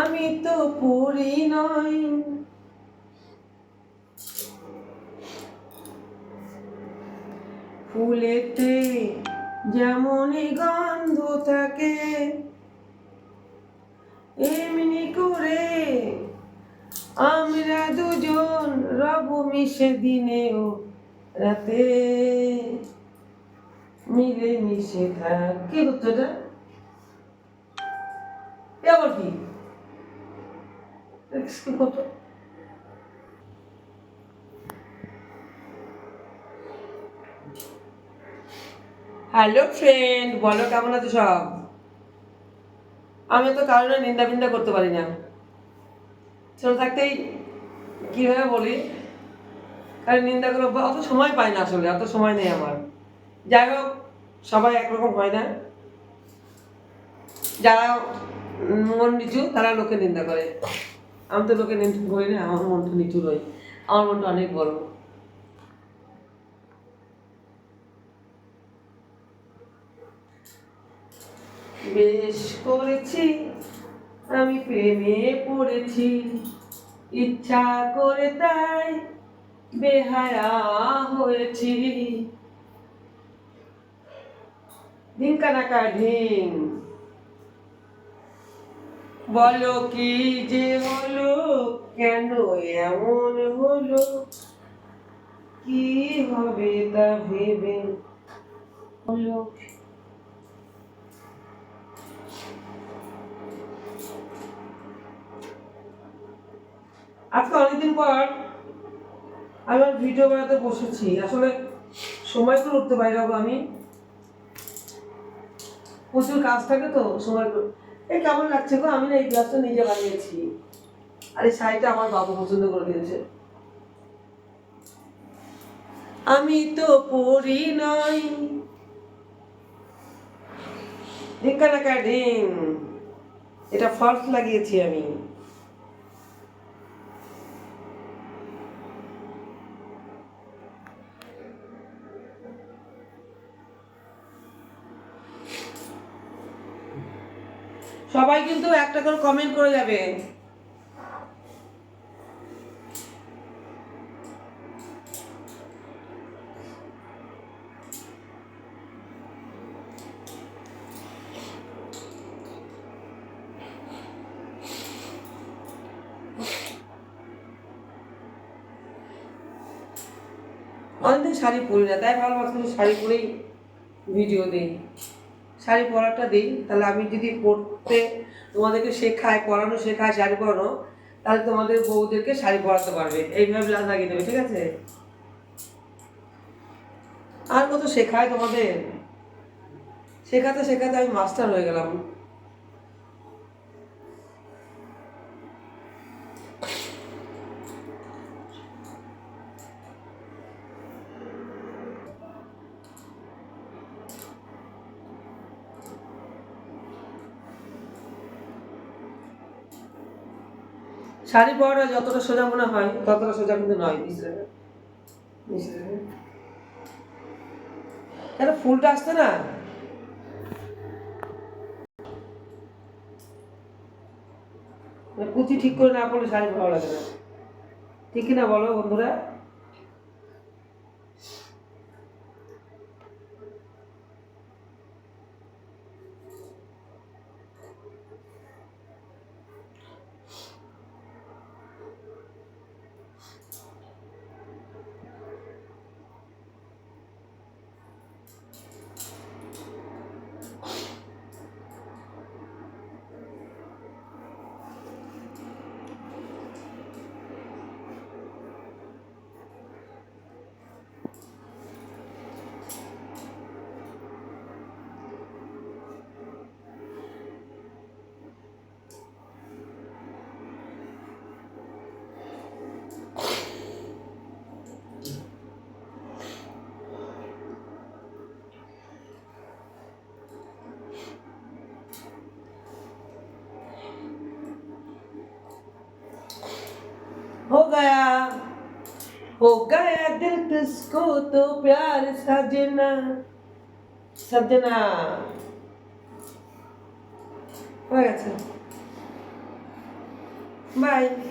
আমি তো পড়ি নই, ফুলেতে যেমনই গন্ধ থাকে এমনি করে আমরা দুজন রব মিশে দিনেও রাতে মিলে মিশে থাক। কি হতো এটা? আবার কি কি কত? হ্যালো ফ্রেন্ড, বলো কেমন আছো সব? আমি তো কারণে নিন্দা ফিন্দা করতে পারি না, ছোট থাকতেই কিভাবে বলি, কারণ নিন্দা করে অত সময় পাই না, আসলে অত সময় নেই আমার। যাই হোক, সবাই একরকম হয় না, যারা মন নিচু তারা লোকে নিন্দা করে। আমি তো লোকে নিন্দা করি না, আমার মনটা নিচু নয়, আমার মনটা অনেক বড়। বেশ করেছি আমি প্রেমে পড়েছি, ইচ্ছা করে তাই বেহায়া হয়েছি। ধিঙ্কা নাকা ঢিং, বলো কি যে হলো, কেন এমন হলো, কি হবে তা ভেবে হলো। আজকে অনেকদিন পর আমি ভিডিও বানাতে বসেছি, আসলে সময় করে উঠতে পারি না আমি, প্রচুর কাজ থাকে তো সময় করে। এই কেমন লাগছে গো, আমি না এই গ্লাসটা নিজে বানিয়েছি, আর এই শাড়িটা আমার বাবু পছন্দ করে দিয়েছে। আমি তো পড়ি নই, ঢিঙ্কা নাকা ঢিং, এটা ফলস লাগিয়েছি আমি। সবাই কিন্তু একটা করে কমেন্ট করে যাবে। অনেকদিন শাড়ি পরি না, তাই ভালো লাগছে শাড়ি পরেই ভিডিও দিই, শাড়ি পরাটা দিই, তাহলে আমি যদি পরতে তোমাদেরকে শেখাই, পরানো শেখায় শাড়ি পরানো, তাহলে তোমাদের বউদেরকে শাড়ি পরাতে পারবে, এইভাবে ব্লাউজ লাগিয়ে দেবে, ঠিক আছে? আর কত শেখায় তোমাদের, শেখাতে শেখাতে আমি মাস্টার হয়ে গেলাম। শাড়ি পরাটা যতটা সোজা মনে হয় ততটা সোজা কিন্তু নয়, বুঝলে? কেন ফুলটা আসছে না? কুচি ঠিক করে না পড়লে শাড়ি ভালো লাগে না, ঠিক কিনা বলো বন্ধুরা? हो गया, हो गया दिल किसको तो प्यार सजना, सजना হয়ে গেছে। বাই।